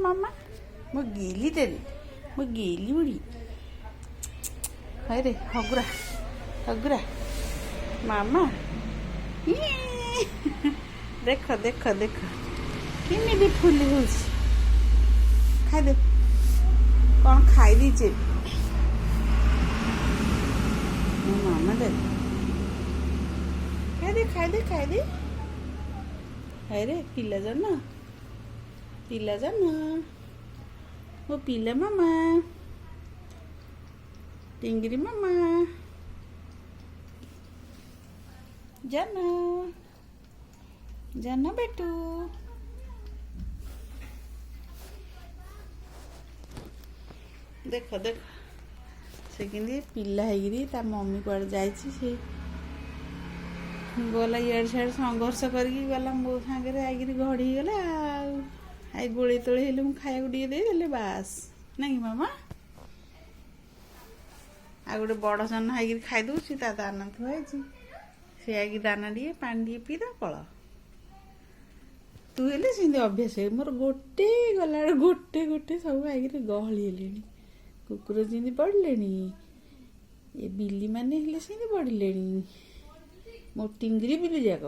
ମାମା ମୁଁ ଗେଲିଟାରେ ମୁଁ ଗେଲି ବୁଢ଼ୀ ହଇରେ ହଗୁରା ହଗୁରା ମାମା ଦେଖ ଦେଖ ଦେଖ କେମିତି ଫୁଲି ହେଉଛି ଖାଇଦେ କ'ଣ ଖାଇ ଦେଇଛେ ମୋ ମାମା ଦେ ଖାଇଦେ ଖାଇଦେ ଖାଇଦେ ହଇରେ ପିଲା ଜାନ ମୋ ପିଲା ମାମା টিঙ্গিরি মামা জানো জানো বেটু ଦେଖ ଦେଖ ସେ କେମିତି ପିଲା ହେଇକିରି ତା ମମି କୁଆଡ଼େ ଯାଇଛି ସେ ଗଲା ଇଆଡ଼େ ସିଆଡ଼େ ସଂଘର୍ଷ କରିକି ଗଲା ମୋ ସାଙ୍ଗରେ ଆଇକିରି ଘଡ଼ି ହେଇଗଲା ଆଉ ଆଇ ଗୋଳେଇ ତୋଳେଇ ହେଲେ ମୁଁ ଖାଇବାକୁ ଟିକେ ଦେଇଦେଲେ ବାସ୍ ନାଇଁ ମାମା ଆଉ ଗୋଟେ ବଡ଼ ଜହ୍ନ ହେଇକିରି ଖାଇଦେଉଛି ତା ଦାନା ଥୁଆ ହେଇଛି ସେ ଆଇକି ଦାନା ଟିକେ ପାଣି ଟିକେ ପିଇଦା ପଳ ତୁ ହେଲେ ସେମିତି ଅଭ୍ୟାସ ହେଇ ମୋର ଗୋଟେ ଗଲାବେଳେ ଗୋଟେ ଗୋଟେ ସବୁ ଆଇକିରି ଗହଳି ହେଲେଣି କୁକୁର ଯେମିତି ପଡ଼ିଲେଣି ଏ ବିଲି ମାନେ ହେଲେ ସେମିତି ପଡ଼ିଲେଣି ମୋ ଟିଙ୍ଗିରି ବିଲି ଯାକ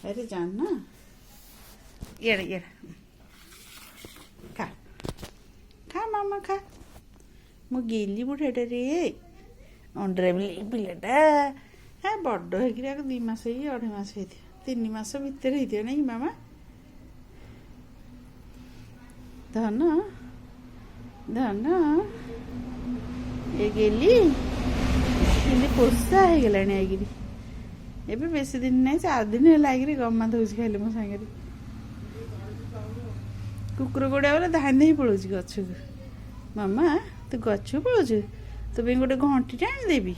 ଆରେ ଜାନ ଇଆଡ଼େ ଇଆଡ଼େ ଖା ଖା ମାମା ଖା ମୁଁ ଗେଲି ବୁଢ଼ାଟାରେ ଅଣ୍ଡରା ପିଲାଟା হ্যাঁ বড্ড ହେଇକିରି ଆଗ 2 ମାସ ହେଇ 2.5 ମାସ ହେଇଥିବ 3 ମାସ ଭିତରେ ହେଇଥିବ ନାଇଁ ମାମା ଧନ ଧନ ଏ ଗେଲି କିନ୍ତୁ ପୋଷା ହେଇଗଲାଣି ଆଇକିରି ଏବେ ବେଶୀ ଦିନ ନାହିଁ 4 ଦିନ ହେଲା ଆଇକିରି ଗମା ଦଉଛି ଖାଇଲେ ମୋ ସାଙ୍ଗରେ କୁକୁର ଗୋଡ଼ା ବୋଲେ ଧାଇଁ ଧାଇଁ ପଳଉଛି ଗଛକୁ ମାମା ତୁ ଗଛକୁ ପଳଉଛୁ ତୋ ପାଇଁ ଗୋଟେ ଘଣ୍ଟିଟା ଆଣିଦେବି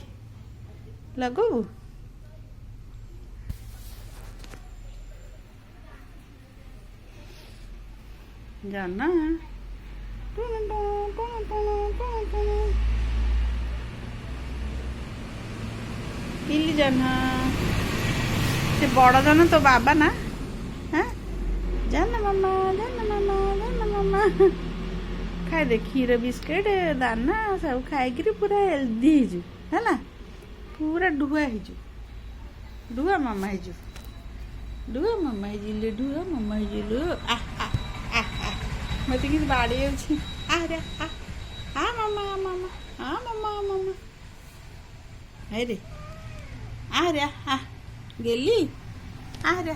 ଲଗଉ ଜାନା ପିଲି ଜାନା ସେ ବଡ଼ ଜନ ତୋ ବାବା ନା হ্যাঁ ଜାନା ମାମା ଜାନା ମାମା ଜାନା ମାମା ଖାଇଦେ କ୍ଷୀର ବିସ୍କେଟ୍ ଦାନା ସବୁ ଖାଇକିରି ପୁରା ହେଲ୍ଦି ହେଇଛୁ ହେଲା ପୁରା ଡୁଆ ହେଇଛୁ ଡୁଆ ମାମା ହେଇଛୁ ଡୁଆ ମାମା ହେଇଯିଲୁ ଡୁଆ ମାମା ହେଇଯିଲୁ ମତେ କିଛି ବାଡ଼େଇ ଅଛି ଆରେ ମାମା ମାମା ମାମା ମାମା ହେଇରେ ଆରେ ଗେଲି ଆରେ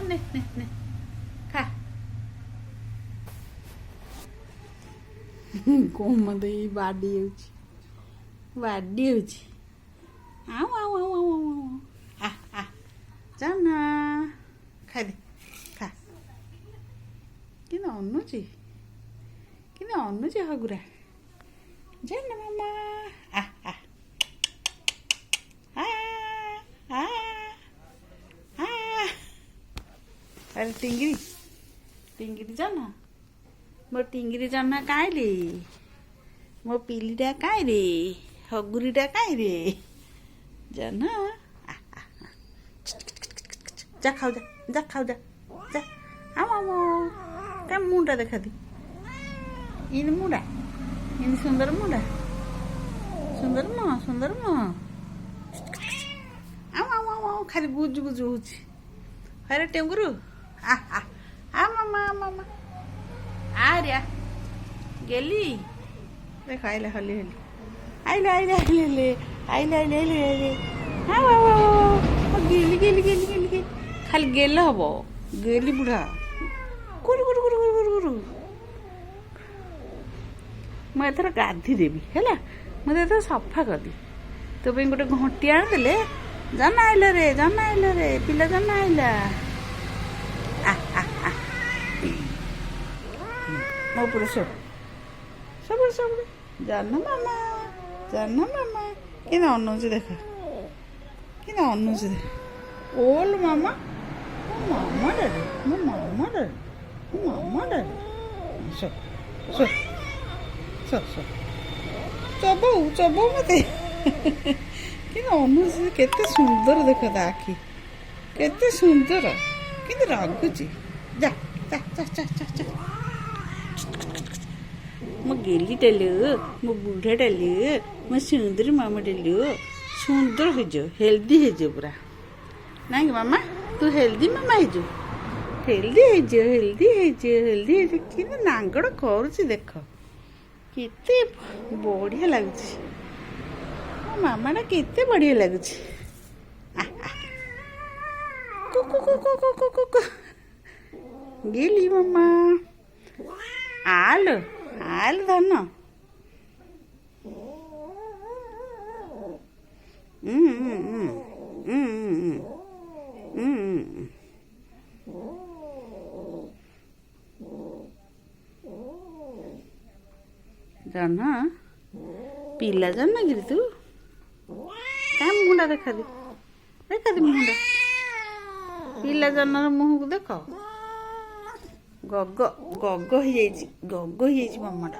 ନେ ନେ ନେ ଖା କଣ ମତେ ବାଡ଼ି ହେଉଛି ଆଉ ଆଉ ଆଉ ଆଉ ଜାନା ଖାଇଦେ ଖା କିନ୍ତୁ ଅନୁଛି ହଗୁରା ଜାନା ମାମା ଆରେ ଟିଙ୍ଗିରି ଜାନା ମୋ ଟିଙ୍ଗିରି ଜହ୍ନ କାଇଁରେ ମୋ ପିଲିଟା କାଇଁରେ ହଗୁରିଟା କାଇଁରେ ଜହ୍ନ ଯା ଖାଉ ଯା ଆମ କା ମୁଣ୍ଡା ଦେଖାଦି ଇନି ମୁଣ୍ଡା ଇନି ସୁନ୍ଦର ମୁଣ୍ଡା ସୁନ୍ଦର ମୁହଁ ଆମ ଖାଲି ବୁଜୁ ହଉଛି ହରେ ଟେଙ୍ଗୁରୁ ମାମା ମାମା ଆରିଆ ଗେଲି ଦେଖ ଆଇଲା ହଲି ଆଇଲା ଗେଲି ଖାଲି ଗେଲ ହବ ଗେଲି ବୁଢ଼ା ମୁଁ ଏଥର ଗାଧି ଦେବି ହେଲା ମୁଁ ଏଥର ସଫା କରିଦେବି ତୋ ପାଇଁ ଗୋଟେ ଘଣ୍ଟି ଆଣିଦେଲେ ଜହ୍ନ ଆଇଲା ରେ ପିଲା ଜହ୍ନ ଆଇଲା ମୋ ପୁରା ସବୁ ଜହ୍ନ ମାମା କେମିତି ଅନଉଛି ଦେଖ କେମିତି ଅନଉଛି ଦେଖ ଓଲ ମାମା ମୋ ମାମାଟା ଚବଉ ମତେ କିନ୍ତୁ ଅନୁଛି କେତେ ସୁନ୍ଦର ଦେଖ ତା ଆଖି କେତେ ସୁନ୍ଦର କିନ୍ତୁ ରାଗୁଛି ଯା ମୋ ଗେଲିଟାଲୁ ମୋ ବୁଢ଼ାଟାଲୁ ମୋ ସୁନ୍ଦର ମାମାଟାଲୁ ସୁନ୍ଦର ହେଇଯିବ ହେଲ୍ଦି ହେଇଯିବ ପୁରା ନାଇଁ କି ମାମା ତୁ ହେଲ୍ଦି ମାମା ହେଇଯିବୁ ହେଲ୍ଦି ହେଇଯିବ କିନ୍ତୁ ନାଙ୍ଗଡ଼ କରୁଛି ଦେଖ କେତେ ବଢ଼ିଆ ଲାଗୁଛି ମୋ ମାମାଟା କେତେ ବଢ଼ିଆ ଲାଗୁଛି ଗେଲି ମାମା ଆଲୋ ଧନ ଜହ୍ନ ପିଲା ଜହ୍ନ କିରେ ତୁ କାହା ମୁହଁଟା ଦେଖାଦି ମୁହଁଟା ପିଲା ଜହ୍ନର ମୁହଁକୁ ଦେଖ ଗଗ ହେଇଯାଇଛି ମାମାଟା